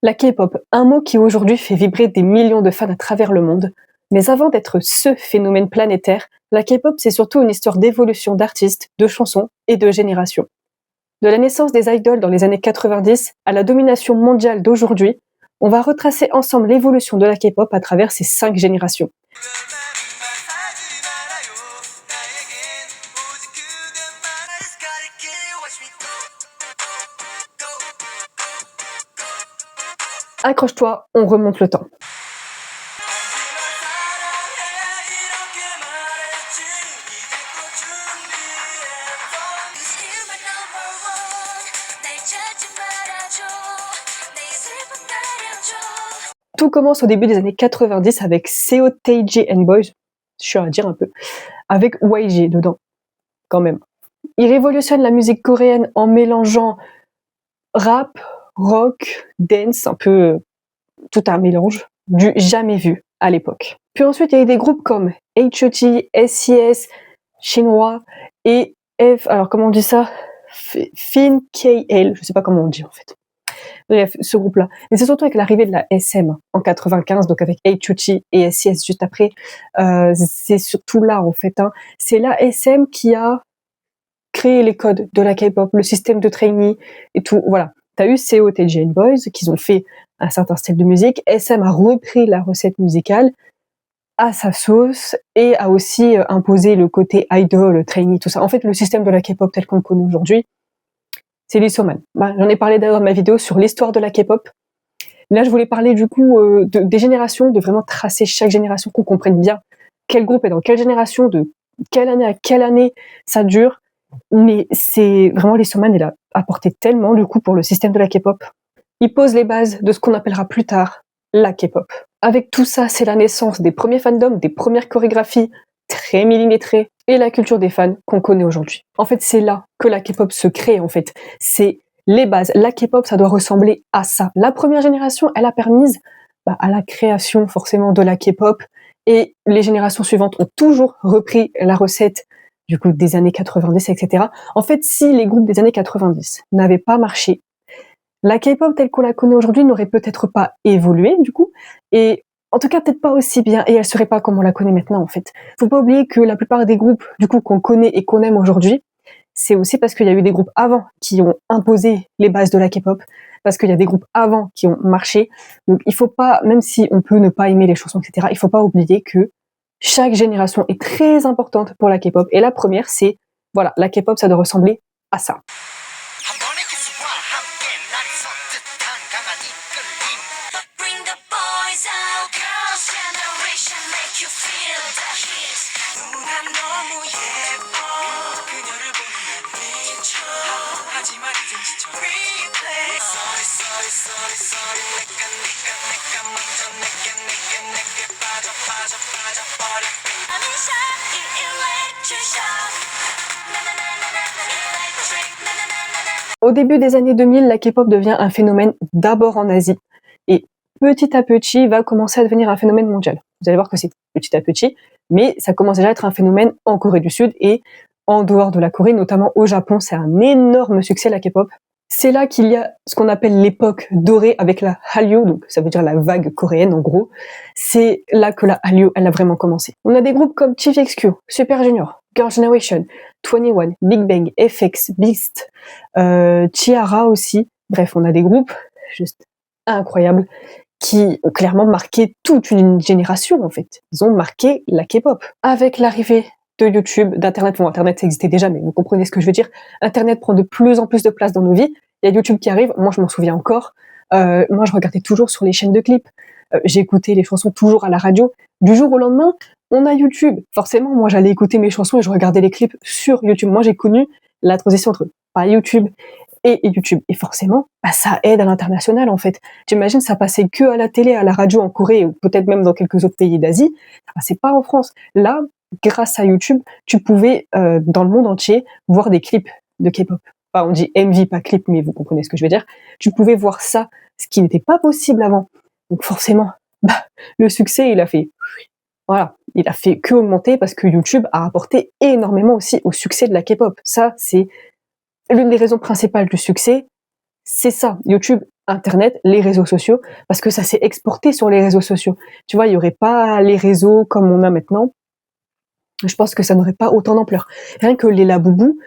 La K-pop, un mot qui aujourd'hui fait vibrer des millions de fans à travers le monde. Mais avant d'être ce phénomène planétaire, la K-pop c'est surtout une histoire d'évolution d'artistes, de chansons et de générations. De la naissance des idoles dans les années 90 à la domination mondiale d'aujourd'hui, on va retracer ensemble l'évolution de la K-pop à travers ces 5 générations. Accroche-toi, on remonte le temps. Tout commence au début des années 90 avec Seo Taiji and Boys, je suis à dire un peu, avec YG dedans, quand même. Il révolutionne la musique coréenne en mélangeant rap, rock, dance, un peu tout un mélange du jamais vu à l'époque. Puis ensuite, il y a eu des groupes comme H.O.T., SES, Shinhwa et alors comment on dit ça, Fin KL, je sais pas comment on dit en fait. Bref, ce groupe-là. Mais c'est surtout avec l'arrivée de la SM en 95, donc avec H.O.T. et SES juste après. C'est surtout là en fait. C'est la SM qui a créé les codes de la K-pop, le système de trainee et tout. Voilà. T'as eu Seo Taiji and Boys qui ont fait un certain style de musique. SM a repris la recette musicale à sa sauce et a aussi imposé le côté idol, trainee, tout ça. En fait, le système de la K-pop tel qu'on le connaît aujourd'hui, c'est l'Issoman. J'en ai parlé d'ailleurs dans ma vidéo sur l'histoire de la K-pop. Là, je voulais parler du coup des générations, de vraiment tracer chaque génération, qu'on comprenne bien quel groupe est dans quelle génération, de quelle année à quelle année ça dure. Mais c'est vraiment l'Issoman, il a apporté tellement du coup pour le système de la K-pop. Il pose les bases de ce qu'on appellera plus tard la K-pop. Avec tout ça, c'est la naissance des premiers fandoms, des premières chorégraphies très millimétrées et la culture des fans qu'on connaît aujourd'hui. En fait, c'est là que la K-pop se crée, en fait. C'est les bases. La K-pop, ça doit ressembler à ça. La première génération, elle a permis à la création, forcément, de la K-pop. Et les générations suivantes ont toujours repris la recette du coup des années 90, etc. En fait, si les groupes des années 90 n'avaient pas marché, la K-pop telle qu'on la connaît aujourd'hui n'aurait peut-être pas évolué, du coup, et en tout cas peut-être pas aussi bien, et elle serait pas comme on la connaît maintenant, en fait. Faut pas oublier que la plupart des groupes, du coup, qu'on connaît et qu'on aime aujourd'hui, c'est aussi parce qu'il y a eu des groupes avant qui ont imposé les bases de la K-pop, parce qu'il y a des groupes avant qui ont marché. Donc il faut pas, même si on peut ne pas aimer les chansons, etc., il faut pas oublier que chaque génération est très importante pour la K-pop, et la première, c'est, voilà, la K-pop, ça doit ressembler à ça. Au début des années 2000, la K-pop devient un phénomène d'abord en Asie et petit à petit va commencer à devenir un phénomène mondial. Vous allez voir que c'est petit à petit, mais ça commence déjà à être un phénomène en Corée du Sud et en dehors de la Corée, notamment au Japon. C'est un énorme succès, la K-pop. C'est là qu'il y a ce qu'on appelle l'époque dorée avec la Hallyu, donc ça veut dire la vague coréenne en gros. C'est là que la Hallyu, elle a vraiment commencé. On a des groupes comme TVXQ, Super Junior, Girls' Generation, 21, Big Bang, FX, Beast, T-ara aussi. Bref, on a des groupes juste incroyables qui ont clairement marqué toute une génération en fait. Ils ont marqué la K-pop. Avec l'arrivée de YouTube, d'Internet, bon Internet ça existait déjà, mais vous comprenez ce que je veux dire, Internet prend de plus en plus de place dans nos vies, il y a YouTube qui arrive, moi je m'en souviens encore, moi je regardais toujours sur les chaînes de clips, j'écoutais les chansons toujours à la radio, du jour au lendemain, on a YouTube, forcément moi j'allais écouter mes chansons et je regardais les clips sur YouTube, moi j'ai connu la transition entre pas YouTube et YouTube, et forcément, ça aide à l'international en fait. T'imagines, ça passait que à la télé, à la radio en Corée, ou peut-être même dans quelques autres pays d'Asie, ça passait pas en France. Là, grâce à YouTube, tu pouvais, dans le monde entier, voir des clips de K-pop. Enfin, on dit MV, pas clip, mais vous comprenez ce que je veux dire. Tu pouvais voir ça, ce qui n'était pas possible avant. Donc forcément, le succès, il a fait que augmenter parce que YouTube a apporté énormément aussi au succès de la K-pop. Ça, c'est l'une des raisons principales du succès, c'est ça. YouTube Internet, les réseaux sociaux, parce que ça s'est exporté sur les réseaux sociaux. Tu vois, il y aurait pas les réseaux comme on a maintenant. Je pense que ça n'aurait pas autant d'ampleur. Rien que les Laboubou,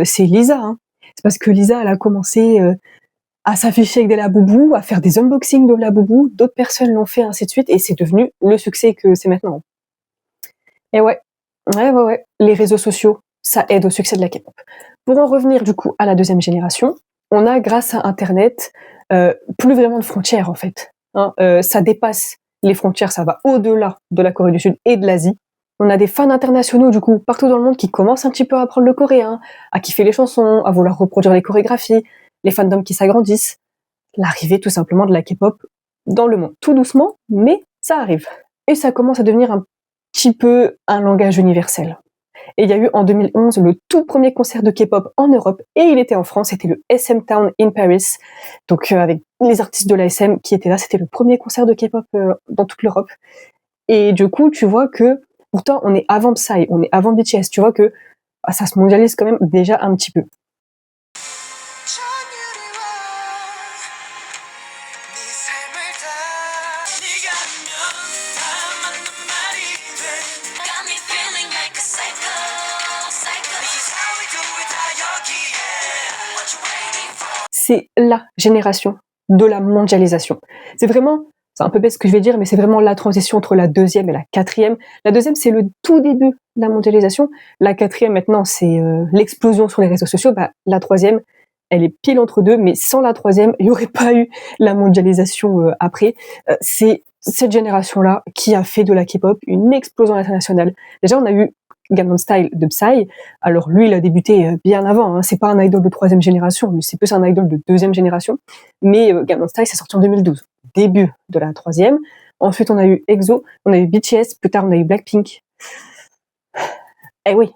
c'est Lisa, hein. C'est parce que Lisa, elle a commencé, à s'afficher avec des Laboubou, à faire des unboxings de Laboubou, d'autres personnes l'ont fait, ainsi de suite, et c'est devenu le succès que c'est maintenant. Et ouais, ouais, les réseaux sociaux, ça aide au succès de la K-pop. Pour en revenir du coup à la deuxième génération, on a grâce à Internet plus vraiment de frontières en fait. Hein. Ça dépasse les frontières, ça va au-delà de la Corée du Sud et de l'Asie. On a des fans internationaux du coup partout dans le monde qui commencent un petit peu à apprendre le coréen, à kiffer les chansons, à vouloir reproduire les chorégraphies, les fandoms qui s'agrandissent, l'arrivée tout simplement de la K-pop dans le monde. Tout doucement, mais ça arrive. Et ça commence à devenir un petit peu un langage universel. Et il y a eu en 2011 le tout premier concert de K-pop en Europe, et il était en France, c'était le SM Town in Paris, donc avec les artistes de la SM qui étaient là, c'était le premier concert de K-pop dans toute l'Europe. Et du coup, tu vois que pourtant on est avant Psy, on est avant BTS, tu vois que ça se mondialise quand même déjà un petit peu. C'est la génération de la mondialisation. C'est vraiment, c'est un peu bête ce que je vais dire, mais c'est vraiment la transition entre la deuxième et la quatrième. La deuxième, c'est le tout début de la mondialisation. La quatrième, maintenant, c'est l'explosion sur les réseaux sociaux. Bah, la troisième, elle est pile entre deux, mais sans la troisième, il n'y aurait pas eu la mondialisation après. C'est cette génération-là qui a fait de la K-pop une explosion internationale. Déjà, on a eu Gangnam Style de Psy. Alors lui, il a débuté bien avant. Hein. C'est pas un idol de troisième génération, mais c'est plus un idol de deuxième génération. Mais Gangnam Style, c'est sorti en 2012, début de la troisième. Ensuite, on a eu EXO, on a eu BTS, plus tard on a eu Blackpink. Eh oui,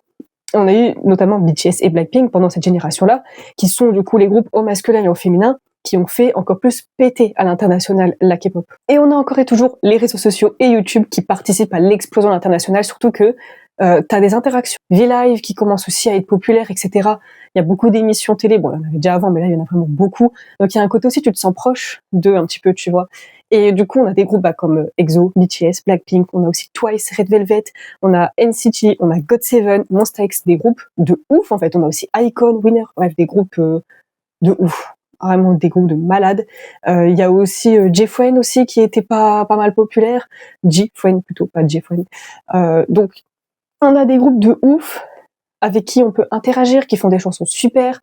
on a eu notamment BTS et Blackpink pendant cette génération-là, qui sont du coup les groupes au masculin et au féminin, qui ont fait encore plus péter à l'international la K-pop. Et on a encore et toujours les réseaux sociaux et YouTube qui participent à l'explosion internationale, surtout que t'as des interactions. V-Live qui commence aussi à être populaire, etc. Il y a beaucoup d'émissions télé, bon, il y en avait déjà avant, mais là, il y en a vraiment beaucoup. Donc, il y a un côté aussi, tu te sens proche d'eux un petit peu, tu vois. Et du coup, on a des groupes comme EXO, BTS, Blackpink, on a aussi Twice, Red Velvet, on a NCT, on a GOT7, Monsta X, des groupes de ouf, en fait. On a aussi iKON, Winner, bref, des groupes de ouf. Vraiment des groupes de malades. Il y a aussi J-Fuen aussi, qui était pas mal populaire. J-Fuen plutôt, pas J-Fuen. Donc, on a des groupes de ouf avec qui on peut interagir, qui font des chansons super,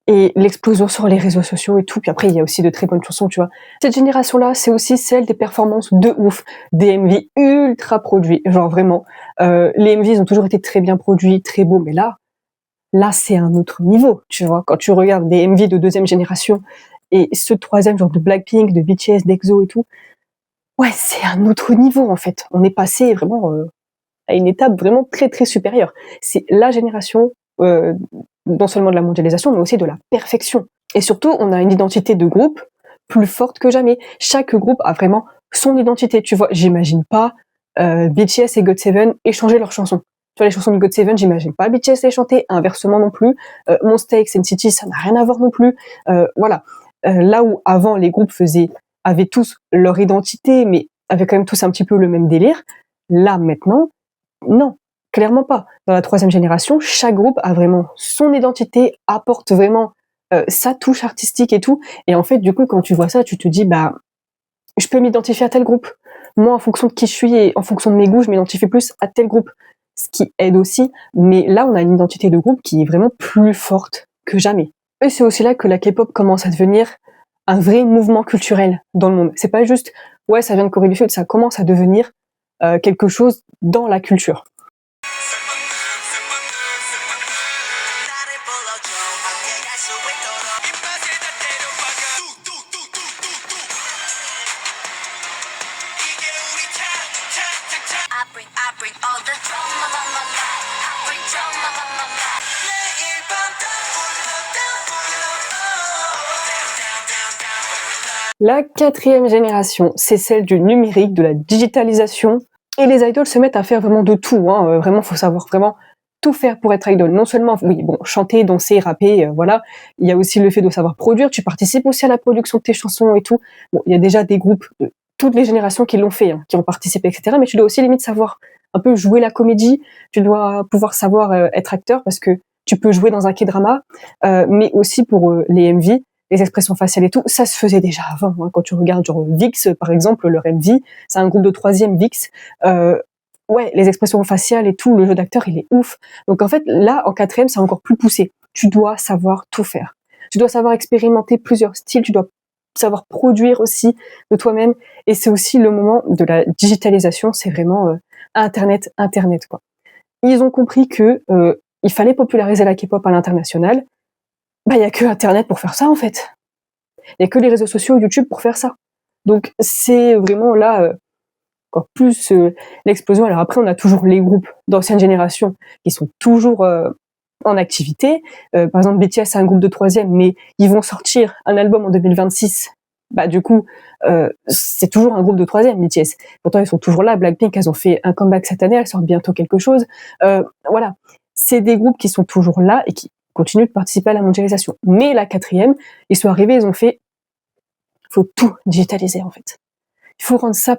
et l'explosion sur les réseaux sociaux et tout. Puis après, il y a aussi de très bonnes chansons, tu vois. Cette génération-là, c'est aussi celle des performances de ouf, des MV ultra produits, genre vraiment. Les MV, ils ont toujours été très bien produits, très beaux, mais là, c'est un autre niveau, tu vois. Quand tu regardes des MV de deuxième génération et ceux de troisième, genre de Blackpink, de BTS, d'EXO et tout, ouais, c'est un autre niveau, en fait. On est passé vraiment à une étape vraiment très très supérieure. C'est la génération non seulement de la mondialisation, mais aussi de la perfection. Et surtout, on a une identité de groupe plus forte que jamais. Chaque groupe a vraiment son identité. Tu vois, j'imagine pas BTS et GOT7 échanger leurs chansons. Tu vois, les chansons de GOT7, j'imagine pas BTS les chanter, inversement non plus. Monsta X, NCT, ça n'a rien à voir non plus. Voilà. Là où avant, les groupes avaient tous leur identité, mais avaient quand même tous un petit peu le même délire, là, maintenant, non, clairement pas. Dans la troisième génération, chaque groupe a vraiment son identité, apporte vraiment sa touche artistique et tout. Et en fait, du coup, quand tu vois ça, tu te dis, bah, je peux m'identifier à tel groupe. Moi, en fonction de qui je suis et en fonction de mes goûts, je m'identifie plus à tel groupe. Ce qui aide aussi. Mais là, on a une identité de groupe qui est vraiment plus forte que jamais. Et c'est aussi là que la K-pop commence à devenir un vrai mouvement culturel dans le monde. C'est pas juste, ouais, ça vient de Corée du Sud, ça commence à devenir quelque chose dans la culture. La quatrième génération, c'est celle du numérique, de la digitalisation. Et les idols se mettent à faire vraiment de tout. Hein. Vraiment, faut savoir vraiment tout faire pour être idol. Non seulement, oui, bon, chanter, danser, rapper, voilà. Il y a aussi le fait de savoir produire. Tu participes aussi à la production de tes chansons et tout. Bon, il y a déjà des groupes de toutes les générations qui l'ont fait, hein, qui ont participé, etc. Mais tu dois aussi limite savoir un peu jouer la comédie. Tu dois pouvoir savoir être acteur parce que tu peux jouer dans un K-drama, mais aussi pour les MV, les expressions faciales et tout, ça se faisait déjà avant. Hein. Quand tu regardes genre VIX, par exemple, leur MV, c'est un groupe de troisième VIX. Ouais, les expressions faciales et tout, le jeu d'acteur, il est ouf. Donc en fait, là, en quatrième, c'est encore plus poussé. Tu dois savoir tout faire. Tu dois savoir expérimenter plusieurs styles, tu dois savoir produire aussi de toi-même. Et c'est aussi le moment de la digitalisation, c'est vraiment Internet, quoi. Ils ont compris que il fallait populariser la K-pop à l'international. Bah, il y a que Internet pour faire ça, en fait. Il y a que les réseaux sociaux, YouTube pour faire ça. Donc c'est vraiment là encore plus l'explosion. Alors après, on a toujours les groupes d'ancienne génération qui sont toujours en activité. Par exemple, BTS, c'est un groupe de troisième, mais ils vont sortir un album en 2026. Bah du coup, c'est toujours un groupe de troisième, BTS. Pourtant, ils sont toujours là. Blackpink, elles ont fait un comeback cette année, elles sortent bientôt quelque chose. Voilà, c'est des groupes qui sont toujours là et qui continuent de participer à la mondialisation. Mais la quatrième, ils sont arrivés, ils ont fait, faut tout digitaliser en fait. Il faut rendre ça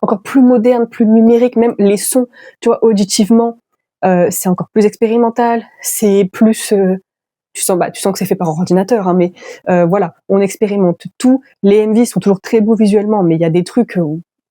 encore plus moderne, plus numérique, même les sons, tu vois, auditivement, c'est encore plus expérimental, c'est plus, tu sens que c'est fait par ordinateur, hein, mais voilà, on expérimente tout. Les MV sont toujours très beaux visuellement, mais il y a des trucs,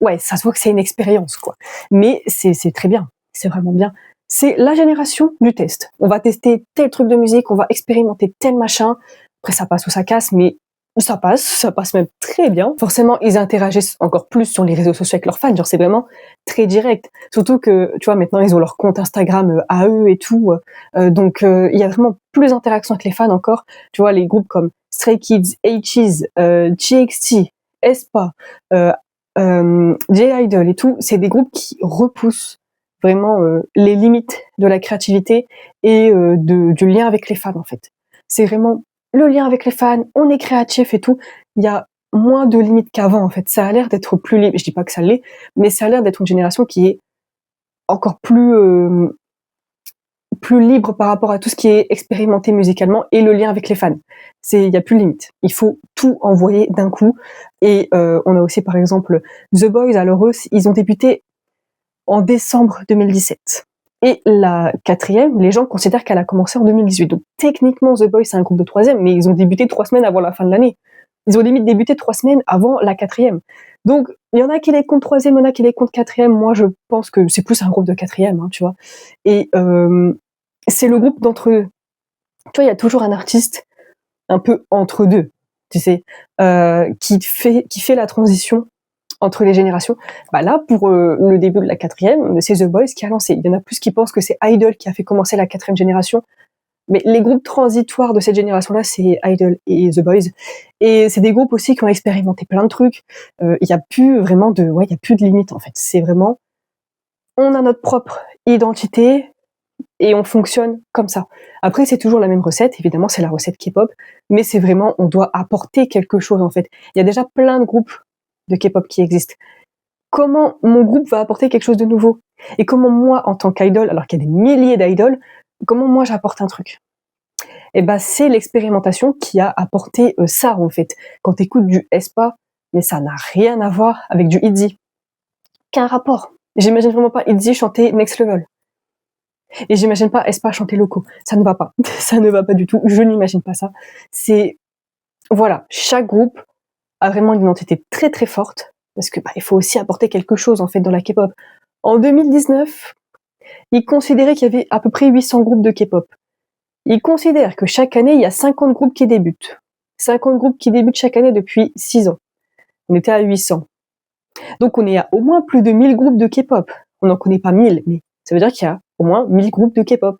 ouais, ça se voit que c'est une expérience, quoi. Mais c'est très bien, c'est vraiment bien. C'est la génération du test. On va tester tel truc de musique, on va expérimenter tel machin. Après, ça passe ou ça casse, mais ça passe même très bien. Forcément, ils interagissent encore plus sur les réseaux sociaux avec leurs fans, genre c'est vraiment très direct. Surtout que, tu vois, maintenant ils ont leur compte Instagram à eux et tout, donc il y a vraiment plus d'interaction avec les fans encore. Tu vois, les groupes comme Stray Kids, ATEEZ, GXT, aespa, J-Idol et tout, c'est des groupes qui repoussent vraiment les limites de la créativité et du lien avec les fans en fait. C'est vraiment le lien avec les fans, on est créatif et tout. Il y a moins de limites qu'avant en fait. Ça a l'air d'être plus libre. Je dis pas que ça l'est, mais ça a l'air d'être une génération qui est encore plus libre par rapport à tout ce qui est expérimenté musicalement et le lien avec les fans. Il y a plus de limite. Il faut tout envoyer d'un coup. Et on a aussi par exemple The Boys. Alors eux, ils ont débuté en décembre 2017. Et la quatrième, les gens considèrent qu'elle a commencé en 2018. Donc techniquement, The Boys, c'est un groupe de troisième, mais ils ont débuté 3 semaines avant la fin de l'année. Ils ont limite débuté 3 semaines avant la quatrième. Donc il y en a qui les comptent troisième, il y en a qui les comptent quatrième. Moi, je pense que c'est plus un groupe de quatrième, hein, tu vois. Et c'est le groupe d'entre eux. Tu vois, il y a toujours un artiste un peu entre deux, tu sais, qui fait la transition entre les générations. Bah là, pour le début de la quatrième, c'est The Boys qui a lancé. Il y en a plus qui pensent que c'est Idol qui a fait commencer la quatrième génération. Mais les groupes transitoires de cette génération-là, c'est Idol et The Boys. Et c'est des groupes aussi qui ont expérimenté plein de trucs. Il y a plus vraiment il y a plus de limites en fait. C'est vraiment, on a notre propre identité et on fonctionne comme ça. Après, c'est toujours la même recette. Évidemment, c'est la recette K-pop, mais c'est vraiment, on doit apporter quelque chose en fait. Il y a déjà plein de groupes de K-pop qui existent. Comment mon groupe va apporter quelque chose de nouveau? Et comment moi, en tant qu'idol, alors qu'il y a des milliers d'idoles, comment moi j'apporte un truc? Et ben c'est l'expérimentation qui a apporté ça en fait. Quand tu écoutes du aespa, mais ça n'a rien à voir avec du ITZY. Qu'un rapport. J'imagine vraiment pas ITZY chanter Next Level. Et j'imagine pas aespa chanter Loco. Ça ne va pas. Ça ne va pas du tout. Je n'imagine pas ça. C'est, voilà, chaque groupe a vraiment une identité très très forte parce que il faut aussi apporter quelque chose en fait dans la K-pop. En 2019, ils considéraient qu'il y avait à peu près 800 groupes de K-pop. Ils considèrent que chaque année, il y a 50 groupes qui débutent. 50 groupes qui débutent chaque année depuis 6 ans. On était à 800. Donc on est à au moins plus de 1000 groupes de K-pop. On n'en connaît pas 1000, mais ça veut dire qu'il y a au moins 1000 groupes de K-pop.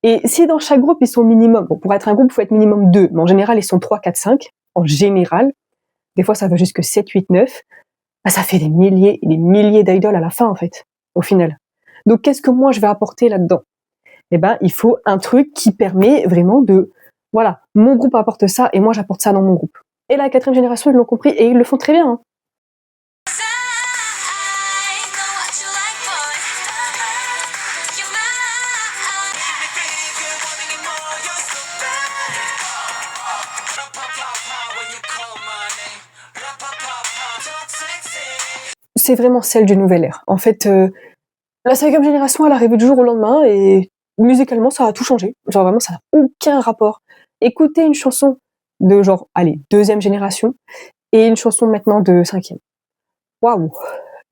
Et si dans chaque groupe, ils sont minimum, bon, pour être un groupe, il faut être minimum 2, mais en général, ils sont 3, 4, 5, en général. Des fois, ça va jusque 7, 8, 9. Ça fait des milliers et des milliers d'idoles à la fin, en fait, au final. Donc, qu'est-ce que moi, je vais apporter là-dedans? Il faut un truc qui permet vraiment de, voilà, mon groupe apporte ça et moi, j'apporte ça dans mon groupe. Et la quatrième génération, ils l'ont compris et ils le font très bien. Hein. c'est vraiment celle d'une nouvelle ère. En fait, la 5e génération, elle est arrivée du jour au lendemain et musicalement, ça a tout changé. Genre vraiment, ça n'a aucun rapport. Écouter une chanson de genre, allez, 2e génération et une chanson maintenant de 5e. Waouh!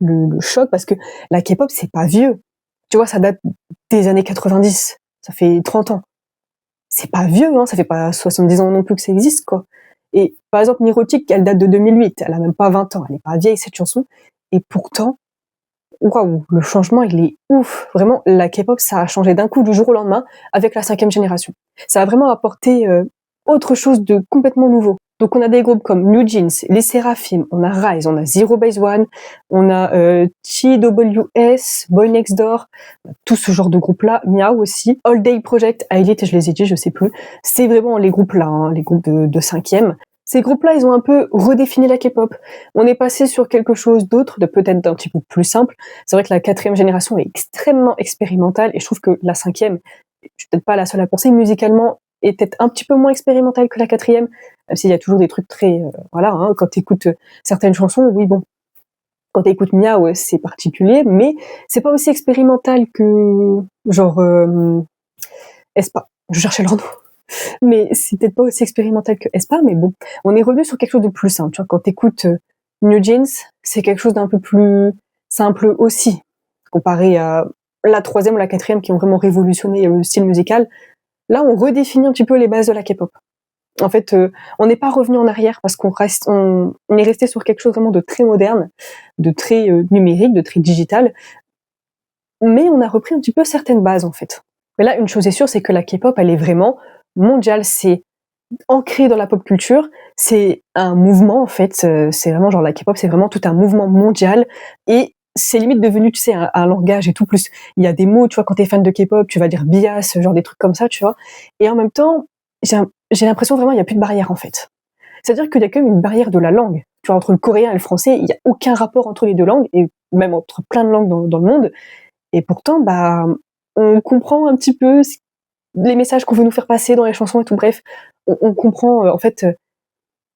Le choc parce que la K-pop, c'est pas vieux. Tu vois, ça date des années 90. Ça fait 30 ans. C'est pas vieux, hein, ça fait pas 70 ans non plus que ça existe, quoi. Et par exemple, Neurotic, elle date de 2008. Elle a même pas 20 ans. Elle est pas vieille, cette chanson. Et pourtant, waouh, le changement, il est ouf. Vraiment, la K-pop, ça a changé d'un coup du jour au lendemain avec la 5e génération. Ça a vraiment apporté autre chose de complètement nouveau. Donc on a des groupes comme New Jeans, Les Seraphim, on a Rise, on a Zero Base One, on a TWS, Boy Next Door, tout ce genre de groupes-là, Miao aussi, All Day Project, Elite, je les ai dit, je sais plus. C'est vraiment les groupes-là, hein, les groupes de 5e. Ces groupes-là, ils ont un peu redéfini la K-pop. On est passé sur quelque chose d'autre, de peut-être d'un petit peu plus simple. C'est vrai que la 4e génération est extrêmement expérimentale et je trouve que la 5e, je suis peut-être pas la seule à penser, musicalement, est peut-être un petit peu moins expérimentale que la 4e, même s'il y a toujours des trucs très... voilà, hein, quand tu écoutes certaines chansons, oui, bon, quand tu écoutes Miao, c'est particulier, mais c'est pas aussi expérimental que, genre, Aespa. Je cherchais leur nom. Mais c'est peut-être pas aussi expérimental que Aespa, mais bon, on est revenu sur quelque chose de plus simple. Tu vois, quand t'écoutes New Jeans, c'est quelque chose d'un peu plus simple aussi, comparé à la 3e ou la 4e qui ont vraiment révolutionné le style musical. Là, on redéfinit un petit peu les bases de la K-pop. En fait, on n'est pas revenu en arrière parce on est resté sur quelque chose vraiment de très moderne, de très numérique, de très digital, mais on a repris un petit peu certaines bases en fait. Mais là, une chose est sûre, c'est que la K-pop, elle est vraiment mondiale, c'est ancré dans la pop culture, c'est un mouvement en fait, c'est vraiment genre la K-pop, c'est vraiment tout un mouvement mondial et c'est limite devenu, tu sais, un langage et tout. Plus, il y a des mots, tu vois, quand t'es fan de K-pop, tu vas dire bias, genre des trucs comme ça, tu vois. Et en même temps, j'ai l'impression vraiment il y a plus de barrière en fait. C'est-à-dire qu'il y a quand même une barrière de la langue. Tu vois, entre le coréen et le français, il y a aucun rapport entre les deux langues et même entre plein de langues dans le monde. Et pourtant, bah, on comprend un petit peu les messages qu'on veut nous faire passer dans les chansons et tout. Bref, on comprend en fait.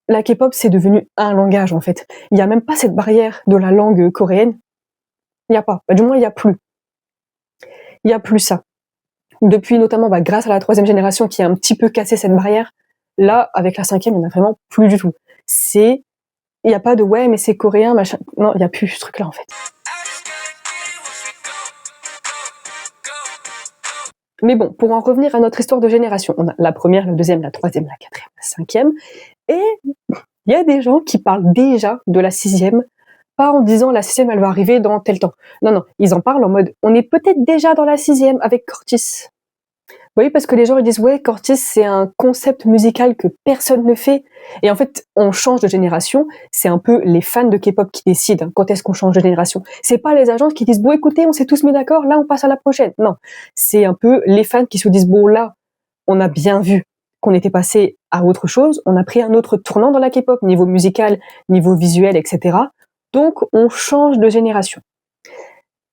La K-pop, c'est devenu un langage en fait. Il n'y a même pas cette barrière de la langue coréenne. Il n'y a pas. Bah, du moins, il n'y a plus. Il n'y a plus ça. Depuis notamment, bah, grâce à la 3e génération qui a un petit peu cassé cette barrière, là, avec la 5e, il n'y en a vraiment plus du tout. Il n'y a pas de ouais, mais c'est coréen, machin. Non, il n'y a plus ce truc-là en fait. Mais bon, pour en revenir à notre histoire de génération, on a la 1re, la 2e, la 3e, la 4e, la 5e, et il y a des gens qui parlent déjà de la 6e, pas en disant la 6e elle va arriver dans tel temps. Non, ils en parlent en mode on est peut-être déjà dans la 6e avec Cortis. Vous voyez, parce que les gens ils disent ouais, Cortis c'est un concept musical que personne ne fait. Et en fait, on change de génération, c'est un peu les fans de K-pop qui décident quand est-ce qu'on change de génération. C'est pas les agences qui disent bon écoutez, on s'est tous mis d'accord, là on passe à la prochaine. Non, c'est un peu les fans qui se disent bon là, on a bien vu qu'on était passé à autre chose, on a pris un autre tournant dans la K-pop, niveau musical, niveau visuel, etc. Donc on change de génération.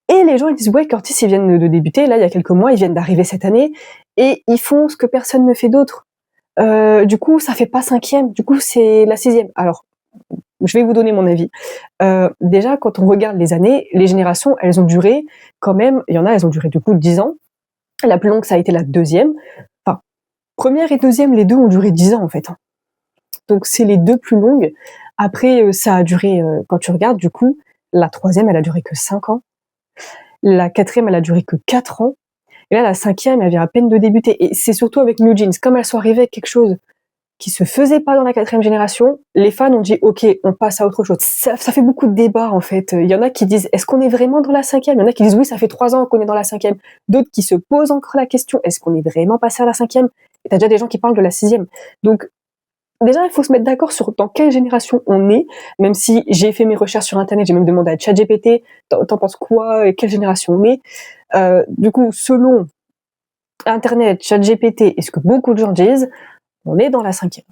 Et les gens ils disent ouais, Cortis ils viennent de débuter, là il y a quelques mois, ils viennent d'arriver cette année, et ils font ce que personne ne fait d'autre. Du coup, ça fait pas 5e, du coup c'est la 6e. Alors, je vais vous donner mon avis. Déjà, quand on regarde les années, les générations, elles ont duré quand même, il y en a, elles ont duré du coup 10 ans. La plus longue, ça a été la 2e. Enfin, 1re et 2e, les deux ont duré 10 ans en fait. Donc c'est les deux plus longues. Après, ça a duré, quand tu regardes, du coup, la 3e, elle a duré que 5 ans. La 4e, elle a duré que 4 ans. Et là, la 5e, elle vient à peine de débuter. Et c'est surtout avec New Jeans. Comme elles sont arrivées avec quelque chose qui se faisait pas dans la 4e génération, les fans ont dit ok, on passe à autre chose. Ça fait beaucoup de débats en fait. Il y en a qui disent est-ce qu'on est vraiment dans la 5e? Il y en a qui disent oui, ça fait 3 ans qu'on est dans la 5e. D'autres qui se posent encore la question est-ce qu'on est vraiment passé à la 5e? Et t'as déjà des gens qui parlent de la 6e. Donc déjà, il faut se mettre d'accord sur dans quelle génération on est, même si j'ai fait mes recherches sur Internet, j'ai même demandé à ChatGPT, t'en penses quoi, quelle génération on est. Du coup, selon Internet, ChatGPT et ce que beaucoup de gens disent, on est dans la 5e.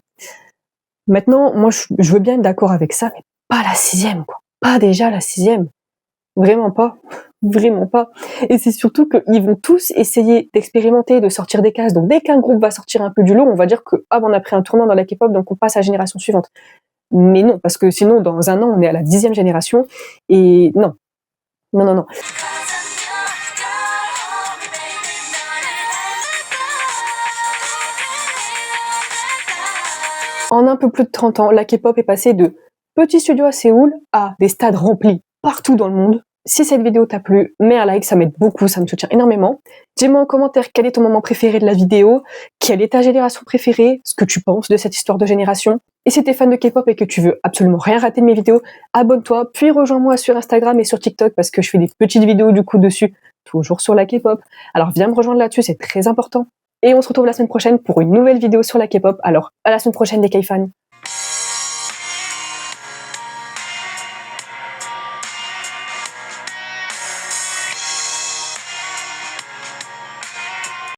Maintenant, moi, je veux bien être d'accord avec ça, mais pas la 6e, quoi. Pas déjà la 6e. Vraiment pas. Vraiment pas. Et c'est surtout qu'ils vont tous essayer d'expérimenter, de sortir des cases. Donc, dès qu'un groupe va sortir un peu du lot, on va dire que, on a pris un tournant dans la K-pop, donc on passe à la génération suivante. Mais non, parce que sinon, dans un an, on est à la 10e génération, et non. Non, non, non. En un peu plus de 30 ans, la K-pop est passée de petits studios à Séoul à des stades remplis partout dans le monde. Si cette vidéo t'a plu, mets un like, ça m'aide beaucoup, ça me soutient énormément. Dis-moi en commentaire quel est ton moment préféré de la vidéo, quelle est ta génération préférée, ce que tu penses de cette histoire de génération. Et si t'es fan de K-pop et que tu veux absolument rien rater de mes vidéos, abonne-toi, puis rejoins-moi sur Instagram et sur TikTok parce que je fais des petites vidéos du coup dessus, toujours sur la K-pop. Alors viens me rejoindre là-dessus, c'est très important. Et on se retrouve la semaine prochaine pour une nouvelle vidéo sur la K-pop. Alors, à la semaine prochaine les K-fans.